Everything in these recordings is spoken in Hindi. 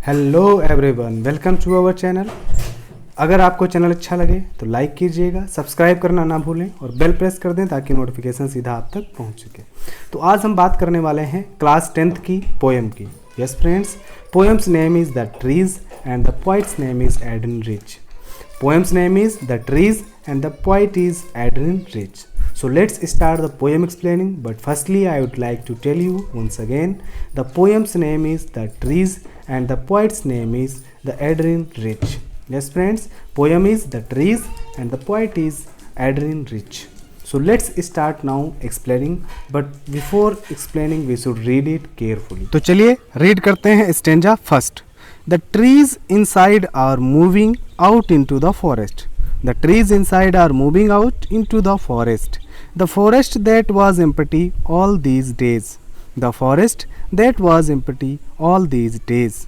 Hello everyone, welcome to our channel. अगर आपको चैनल अच्छा लगे तो लाइक कीजिएगा, सब्सक्राइब करना ना भूलें और बेल प्रेस कर दें ताकि नोटिफिकेशन सीधा आप तक पहुंच सके। तो आज हम बात करने वाले हैं क्लास 10th की पोएम की। Yes friends, poem's name is the trees and the poet's name is Adrienne Rich. Poem's name is The Trees and the poet is Adrian Rich. So let's start the poem explaining, but firstly I would like to tell you once again the poem's name is The Trees and the poet's name is the Adrian Rich. Yes friends, poem is The Trees and the poet is Adrian Rich. So let's start now explaining, but before explaining we should read it carefully. तो चलिए read करते हैं stanza first. The trees inside are moving out into the forest. The trees inside are moving out into the forest. The forest that was empty all these days. The forest that was empty all these days.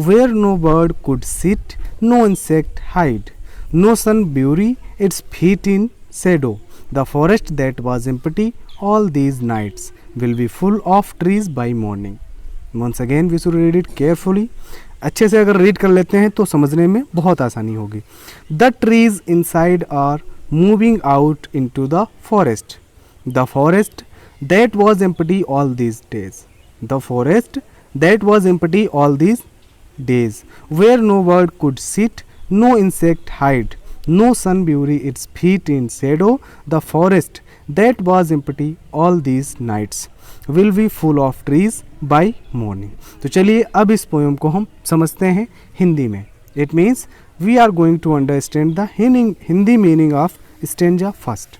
Where no bird could sit, no insect hide, no sun bury its feet in shadow. The forest that was empty all these nights will be full of trees by morning. Once again we should read it carefully. अच्छे से अगर रीड कर लेते हैं तो समझने में बहुत आसानी होगी। The trees inside are moving out into the forest. The forest that was empty all these days. The forest that was empty all these days. Where no bird could sit, no insect hide, no sun bury its feet in shadow. The forest that was empty all these nights will be full of trees by morning. तो चलिए अब इस पोएम को हम समझते हैं हिंदी में। It means we are going to understand the Hindi meaning of stanza first.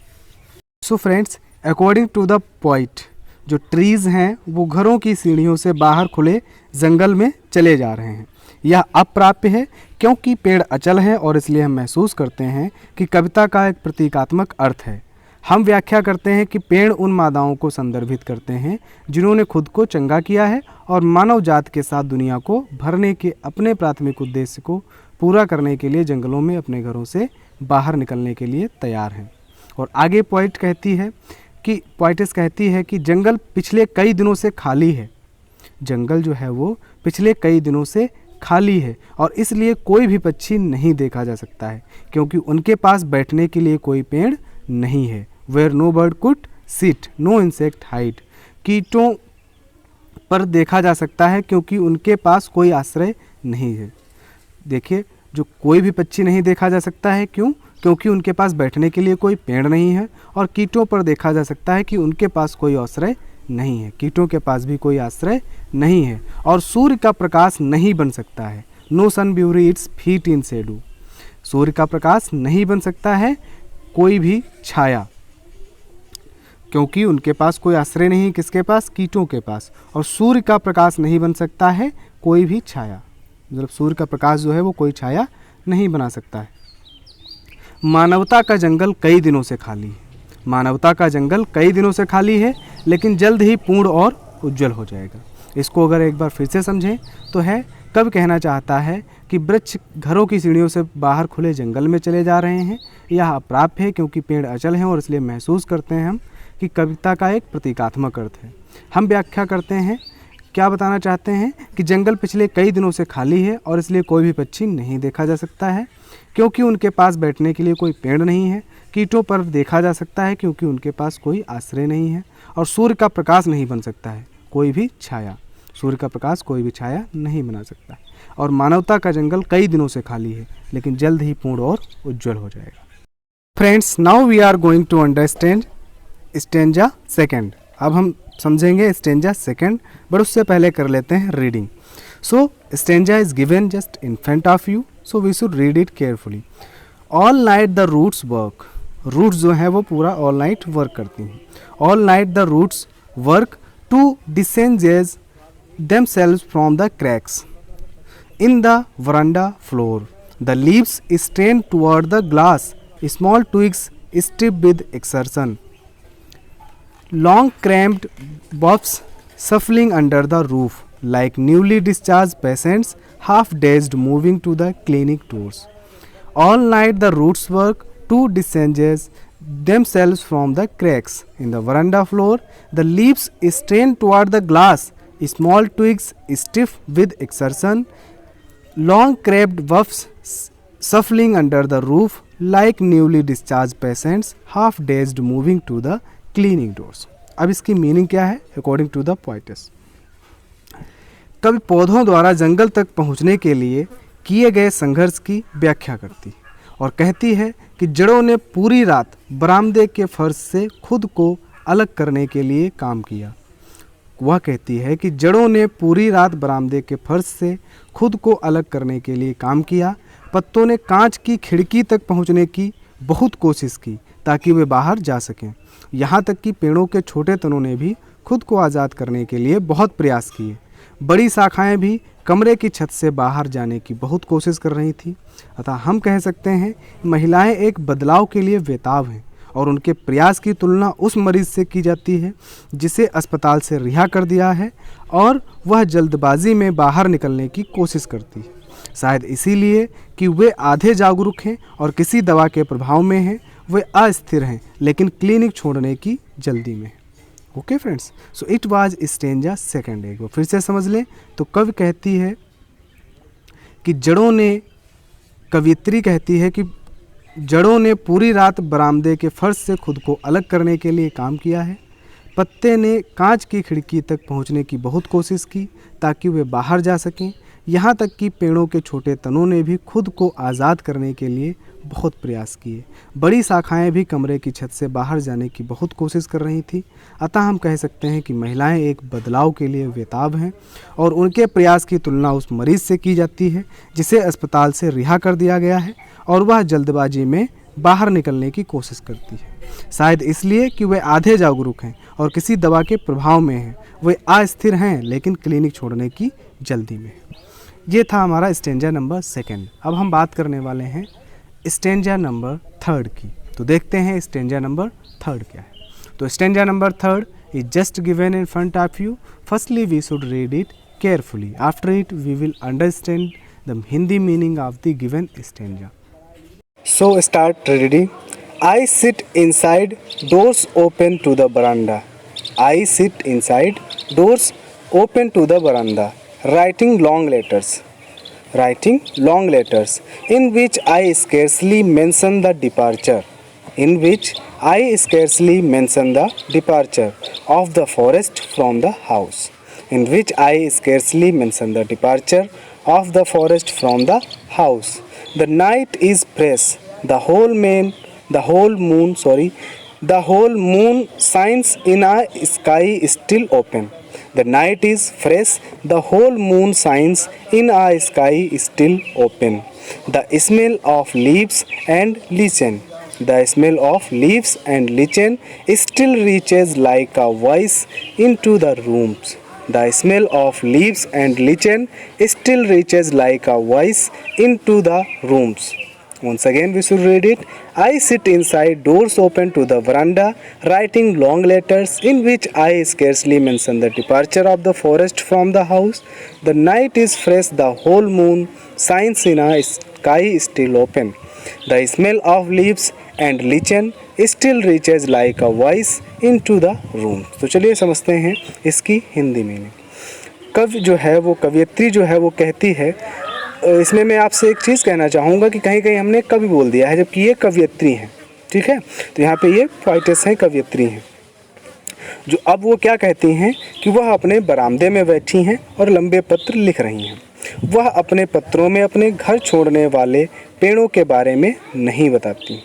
So friends, according to the poet, जो ट्रीज़ हैं वो घरों की सीढ़ियों से बाहर खुले जंगल में चले जा रहे हैं। यह अप्राप्य है क्योंकि पेड़ अचल है और इसलिए हम महसूस करते हैं कि कविता का एक प्रतीकात्मक अर्थ है। हम व्याख्या करते हैं कि पेड़ उन मादाओं को संदर्भित करते हैं जिन्होंने खुद को चंगा किया है और मानव जात के साथ दुनिया को भरने के अपने प्राथमिक उद्देश्य को पूरा करने के लिए जंगलों में अपने घरों से बाहर निकलने के लिए तैयार हैं। और आगे पोइटस कहती है कि जंगल पिछले कई दिनों से खाली है। जंगल जो है वो पिछले कई दिनों से खाली है और इसलिए कोई भी पक्षी नहीं देखा जा सकता है क्योंकि उनके पास बैठने के लिए कोई पेड़ नहीं है। Where no bird could sit, no insect hide. कीटों पर देखा जा सकता है क्योंकि उनके पास कोई आश्रय नहीं है। देखिए, जो कोई भी पक्षी नहीं देखा जा सकता है, क्यों? क्योंकि उनके पास बैठने के लिए कोई पेड़ नहीं है। और कीटों पर देखा जा सकता है कि उनके पास कोई आश्रय नहीं है। कीटों के पास भी कोई आश्रय नहीं है। और सूर्य का प्रकाश नहीं बन सकता है। No sun bury its feet in shadow. सूर्य का प्रकाश नहीं बन सकता है कोई भी छाया, क्योंकि उनके पास कोई आश्रय नहीं। किसके पास? कीटों के पास। और सूर्य का प्रकाश नहीं बन सकता है कोई भी छाया, मतलब सूर्य का प्रकाश जो है वो कोई छाया नहीं बना सकता है। मानवता का जंगल कई दिनों से खाली है। मानवता का जंगल कई दिनों से खाली है लेकिन जल्द ही पूर्ण और उज्जवल हो जाएगा। इसको अगर एक बार फिर से समझें तो है, कब कहना चाहता है कि वृक्ष घरों की सीढ़ियों से बाहर खुले जंगल में चले जा रहे हैं। यह अप्राप्य है क्योंकि पेड़ अचल हैं और इसलिए महसूस करते हैं हम कि कविता का एक प्रतीकात्मक अर्थ है। हम व्याख्या करते हैं, क्या बताना चाहते हैं कि जंगल पिछले कई दिनों से खाली है और इसलिए कोई भी पक्षी नहीं देखा जा सकता है क्योंकि उनके पास बैठने के लिए कोई पेड़ नहीं है। कीटों पर देखा जा सकता है क्योंकि उनके पास कोई आश्रय नहीं है। और सूर्य का प्रकाश नहीं बन सकता है कोई भी छाया। सूर्य का प्रकाश कोई भी छाया नहीं बना सकता है। और मानवता का जंगल कई दिनों से खाली है लेकिन जल्द ही पूर्ण और उज्जवल हो जाएगा। Friends, now we are going to understand stanza second. अब हम समझेंगे स्टेंजा सेकेंड, बट उससे पहले कर लेते हैं reading. So stanza is given just in front of you, so we should read it carefully. All night the roots work. Roots जो है वो पूरा ऑल नाइट वर्क करती हैं। All night the roots work to disengage themselves from the cracks in the veranda floor. The leaves strain toward the glass, small twigs stiff with exertion, long cramped boughs shuffling under the roof like newly discharged patients half dazed moving to the clinic doors. All night the roots work to disengage themselves from the cracks in the veranda floor. The leaves strain toward the glass, small twigs stiff with exertion, long craped buffs shuffling under the roof like newly discharged patients, half dazed moving to the cleaning doors. अब इसकी मीनिंग क्या है अकॉर्डिंग टू द पोएटेस? कवि पौधों द्वारा जंगल तक पहुंचने के लिए किए गए संघर्ष की व्याख्या करती और कहती है कि जड़ों ने पूरी रात बरामदे के फर्श से खुद को अलग करने के लिए काम किया। वह कहती है कि जड़ों ने पूरी रात बरामदे के फर्श से खुद को अलग करने के लिए काम किया। पत्तों ने कांच की खिड़की तक पहुंचने की बहुत कोशिश की ताकि वे बाहर जा सकें। यहाँ तक कि पेड़ों के छोटे तनों ने भी खुद को आज़ाद करने के लिए बहुत प्रयास किए। बड़ी शाखाएं भी कमरे की छत से बाहर जाने की बहुत कोशिश कर रही थी। अतः हम कह सकते हैं महिलाएं एक बदलाव के लिए बेताब हैं और उनके प्रयास की तुलना उस मरीज से की जाती है जिसे अस्पताल से रिहा कर दिया है और वह जल्दबाजी में बाहर निकलने की कोशिश करती है। शायद इसीलिए कि वे आधे जागरूक हैं और किसी दवा के प्रभाव में हैं, वे अस्थिर हैं लेकिन क्लिनिक छोड़ने की जल्दी में। Okay friends, so it was stanza second. एक बार फिर से समझ लें तो कवि कहती है कि कवियत्री कहती है कि जड़ों ने पूरी रात बरामदे के फर्श से खुद को अलग करने के लिए काम किया है। पत्ते ने कांच की खिड़की तक पहुंचने की बहुत कोशिश की ताकि वे बाहर जा सकें। यहाँ तक कि पेड़ों के छोटे तनों ने भी खुद को आज़ाद करने के लिए बहुत प्रयास किए। बड़ी शाखाएं भी कमरे की छत से बाहर जाने की बहुत कोशिश कर रही थी। अतः हम कह सकते हैं कि महिलाएं एक बदलाव के लिए बेताब हैं और उनके प्रयास की तुलना उस मरीज से की जाती है जिसे अस्पताल से रिहा कर दिया गया है और वह जल्दबाजी में बाहर निकलने की कोशिश करती है। शायद इसलिए कि वे आधे जागरूक हैं और किसी दवा के प्रभाव में हैं, वे अस्थिर हैं लेकिन क्लिनिक छोड़ने की जल्दी में। ये था हमारा स्टेंजा नंबर सेकंड। अब हम बात करने वाले हैं स्टेंजा नंबर थर्ड की। तो देखते हैं स्टेंजा नंबर थर्ड क्या है। तो stanza number third is just given in front of you. Firstly we should read it carefully, after it we will understand the Hindi meaning of the given stanza. So start reading. I sit inside, doors open to the veranda. I sit inside, doors open to the veranda, writing long letters. Writing long letters, in which I scarcely mention the departure. In which I scarcely mention the departure of the forest from the house. In which I scarcely mention the departure of the forest from the house. The night is fresh. The whole moon shines in a sky still open. The night is fresh. The whole moon shines in a sky still open. The smell of leaves and lichen. The smell of leaves and lichen still reaches like a voice into the rooms. The smell of leaves and lichen still reaches like a voice into the rooms. Once again we should read it. I sit inside, doors open to the veranda, writing long letters in which I scarcely mention the departure of the forest from the house. The night is fresh, the whole moon shines in a sky still open. The smell of leaves and lichen still reaches like a voice into the room. तो चलिए समझते हैं इसकी हिंदी मीनिंग। कवि जो है वो कवियत्री जो है वो कहती है, इसमें मैं आपसे एक चीज़ कहना चाहूँगा कि कहीं कहीं हमने कवि बोल दिया है जबकि ये कवियत्री हैं, ठीक है। तो यहाँ पे ये पोएटेस हैं, कवियत्री हैं। जो अब वो क्या कहती हैं कि वह अपने बरामदे में बैठी हैं और लंबे पत्र लिख रही हैं। वह अपने पत्रों में अपने घर छोड़ने वाले पेड़ों के बारे में नहीं बताती।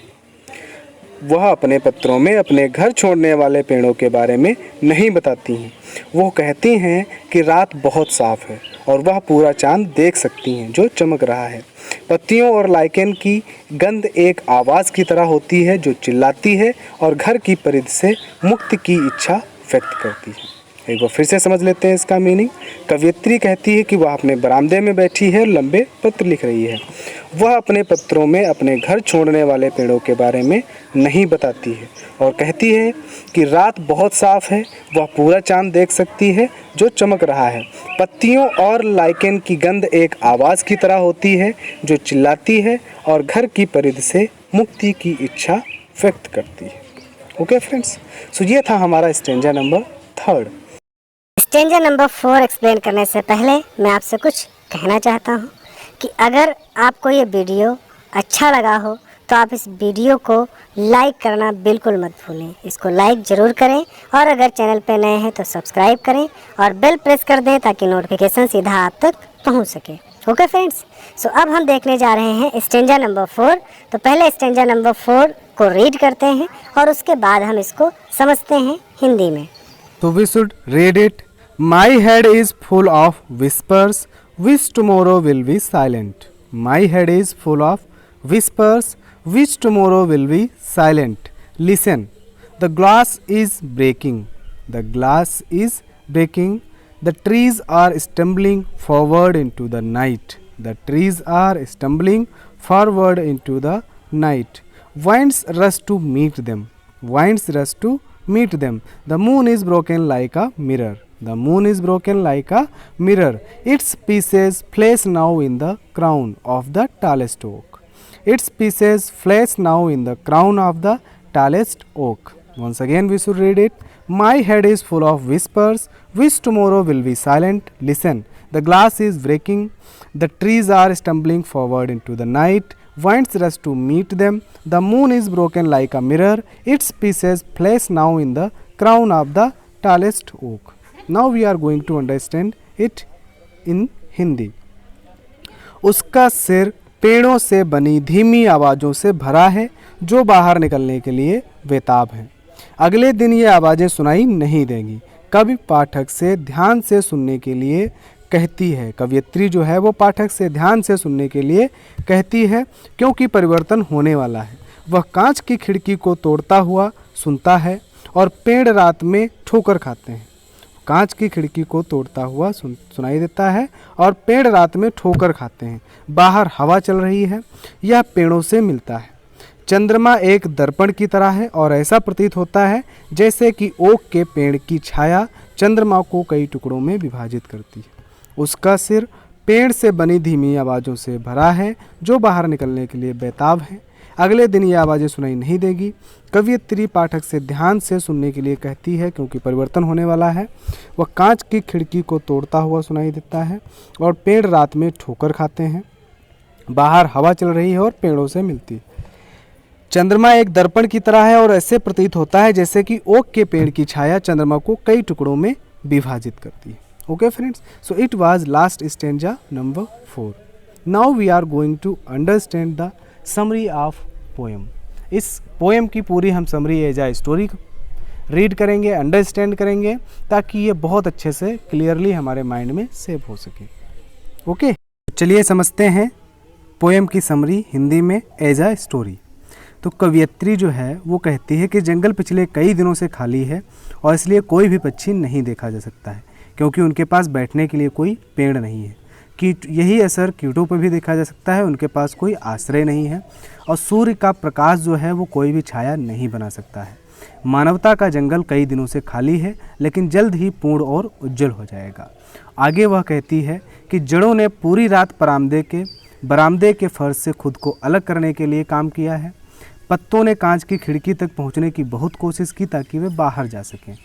वह अपने पत्रों में अपने घर छोड़ने वाले पेड़ों के बारे में नहीं बताती हैं। वो कहती हैं कि रात बहुत साफ़ है और वह पूरा चांद देख सकती हैं जो चमक रहा है। पत्तियों और लाइकेन की गंध एक आवाज़ की तरह होती है जो चिल्लाती है और घर की परिधि से मुक्ति की इच्छा व्यक्त करती है। एक बार फिर से समझ लेते हैं इसका मीनिंग। कवियत्री कहती है कि वह अपने बरामदे में बैठी है, लंबे पत्र लिख रही है। वह अपने पत्रों में अपने घर छोड़ने वाले पेड़ों के बारे में नहीं बताती है और कहती है कि रात बहुत साफ़ है, वह पूरा चांद देख सकती है जो चमक रहा है। पत्तियों और लाइकेन की गंध एक आवाज़ की तरह होती है जो चिल्लाती है और घर की परिधि से मुक्ति की इच्छा व्यक्त करती है। ओके फ्रेंड्स, सो ये था हमारा stanza number third. Stanza number 4 explain करने से पहले मैं आपसे कुछ कहना चाहता हूँ कि अगर आपको ये वीडियो अच्छा लगा हो तो आप इस वीडियो को लाइक करना बिल्कुल मत भूलें। इसको लाइक ज़रूर करें और अगर चैनल पे नए हैं तो सब्सक्राइब करें और बेल प्रेस कर दें ताकि नोटिफिकेशन सीधा आप तक पहुंच सके। ओके फ्रेंड्स, सो अब हम देखने जा रहे हैं स्टेंजा नंबर 4। तो पहले स्टेंजा नंबर 4 को रीड करते हैं और उसके बाद हम इसको समझते हैं हिंदी में। तो we should read it. My head is full of whispers which tomorrow will be silent. My head is full of whispers which tomorrow will be silent. Listen, the glass is breaking. The glass is breaking. The trees are stumbling forward into the night. The trees are stumbling forward into the night. Winds rush to meet them. Winds rush to meet them. The moon is broken like a mirror. The moon is broken like a mirror. Its pieces flash now in the crown of the tallest oak. Its pieces flash now in the crown of the tallest oak. Once again we should read it. My head is full of whispers which tomorrow will be silent. Listen, the glass is breaking. The trees are stumbling forward into the night. Winds rush to meet them. The moon is broken like a mirror. Its pieces flash now in the crown of the tallest oak. Now we are going to understand it in Hindi. उसका सिर पेड़ों से बनी धीमी आवाज़ों से भरा है जो बाहर निकलने के लिए बेताब हैं। अगले दिन ये आवाज़ें सुनाई नहीं देंगी। कवि पाठक से ध्यान से सुनने के लिए कहती है। कवियत्री जो है वो पाठक से ध्यान से सुनने के लिए कहती है क्योंकि परिवर्तन होने वाला है। वह कांच की खिड़की को तोड़ता हुआ सुनता है और पेड़ रात में ठोकर खाते हैं। कांच की खिड़की को तोड़ता हुआ सुनाई देता है और पेड़ रात में ठोकर खाते हैं। बाहर हवा चल रही है, यह पेड़ों से मिलता है। चंद्रमा एक दर्पण की तरह है और ऐसा प्रतीत होता है जैसे कि ओक के पेड़ की छाया चंद्रमा को कई टुकड़ों में विभाजित करती है। उसका सिर पेड़ से बनी धीमी आवाज़ों से भरा है जो बाहर निकलने के लिए बेताब हैं। अगले दिन ये आवाज़ें सुनाई नहीं देगी। कवियत्री पाठक से ध्यान से सुनने के लिए कहती है क्योंकि परिवर्तन होने वाला है। वह कांच की खिड़की को तोड़ता हुआ सुनाई देता है और पेड़ रात में ठोकर खाते हैं। बाहर हवा चल रही है और पेड़ों से मिलती है। चंद्रमा एक दर्पण की तरह है और ऐसे प्रतीत होता है जैसे कि ओक के पेड़ की छाया चंद्रमा को कई टुकड़ों में विभाजित करती है। Okay friends, so it was last stanza number 4. Now we are going to understand the summary of poem. इस पोएम की पूरी हम summary as a story read करेंगे, अंडरस्टैंड करेंगे ताकि ये बहुत अच्छे से क्लियरली हमारे माइंड में सेव हो सके। ओके, चलिए समझते हैं पोएम की समरी हिंदी में एज आ स्टोरी। तो कवियत्री जो है वो कहती है कि जंगल पिछले कई दिनों से खाली है और इसलिए कोई भी पक्षी नहीं देखा जा सकता है क्योंकि उनके पास बैठने के लिए कोई पेड़ नहीं है। कीट, यही असर कीटों पर भी देखा जा सकता है, उनके पास कोई आश्रय नहीं है और सूर्य का प्रकाश जो है वो कोई भी छाया नहीं बना सकता है। मानवता का जंगल कई दिनों से खाली है लेकिन जल्द ही पूर्ण और उज्जवल हो जाएगा। आगे वह कहती है कि जड़ों ने पूरी रात बरामदे के फर्श से खुद को अलग करने के लिए काम किया है। पत्तों ने कांच की खिड़की तक पहुंचने की बहुत कोशिश की ताकि वे बाहर जा सकें।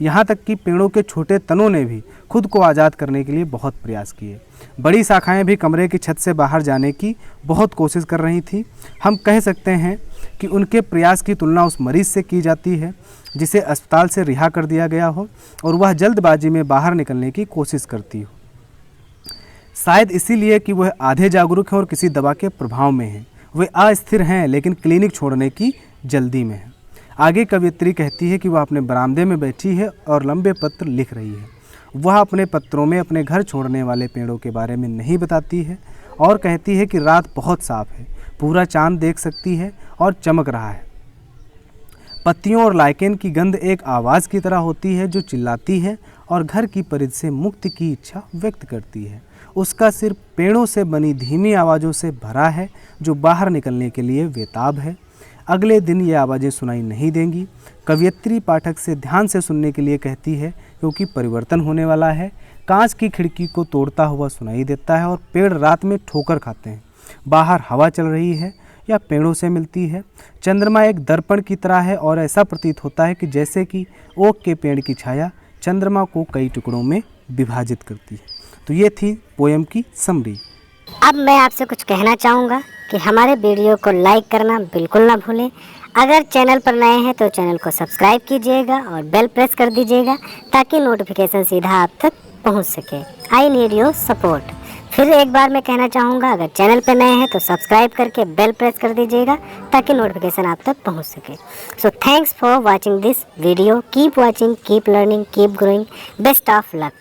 यहाँ तक कि पेड़ों के छोटे तनों ने भी खुद को आज़ाद करने के लिए बहुत प्रयास किए। बड़ी शाखाएं भी कमरे की छत से बाहर जाने की बहुत कोशिश कर रही थी। हम कह सकते हैं कि उनके प्रयास की तुलना उस मरीज से की जाती है जिसे अस्पताल से रिहा कर दिया गया हो और वह जल्दबाजी में बाहर निकलने की कोशिश करती हो, शायद इसीलिए कि वह आधे जागरूक हैं और किसी दवा के प्रभाव में हैं। वे अस्थिर हैं लेकिन क्लिनिक छोड़ने की जल्दी में हैं। आगे कवियत्री कहती है कि वह अपने बरामदे में बैठी है और लंबे पत्र लिख रही है। वह अपने पत्रों में अपने घर छोड़ने वाले पेड़ों के बारे में नहीं बताती है और कहती है कि रात बहुत साफ है, पूरा चांद देख सकती है और चमक रहा है। पत्तियों और लाइकेन की गंध एक आवाज़ की तरह होती है जो चिल्लाती है और घर की परिध से मुक्ति की इच्छा व्यक्त करती है। उसका सिर पेड़ों से बनी धीमी आवाज़ों से भरा है जो बाहर निकलने के लिए बेताब है। अगले दिन ये आवाज़ें सुनाई नहीं देंगी। कवियत्री पाठक से ध्यान से सुनने के लिए कहती है क्योंकि परिवर्तन होने वाला है। कांच की खिड़की को तोड़ता हुआ सुनाई देता है और पेड़ रात में ठोकर खाते हैं। बाहर हवा चल रही है या पेड़ों से मिलती है। चंद्रमा एक दर्पण की तरह है और ऐसा प्रतीत होता है कि जैसे कि ओक के पेड़ की छाया चंद्रमा को कई टुकड़ों में विभाजित करती है। तो ये थी पोएम की समरी। अब मैं आपसे कुछ कहना चाहूँगा कि हमारे वीडियो को लाइक करना बिल्कुल ना भूलें। अगर चैनल पर नए हैं तो चैनल को सब्सक्राइब कीजिएगा और बेल प्रेस कर दीजिएगा ताकि नोटिफिकेशन सीधा आप तक पहुंच सके। I need your support. फिर एक बार मैं कहना चाहूँगा, अगर चैनल पर नए हैं तो सब्सक्राइब करके बेल प्रेस कर दीजिएगा ताकि नोटिफिकेशन आप तक पहुंच सके। So thanks for watching this video. Keep watching, keep learning, keep growing. Best of luck.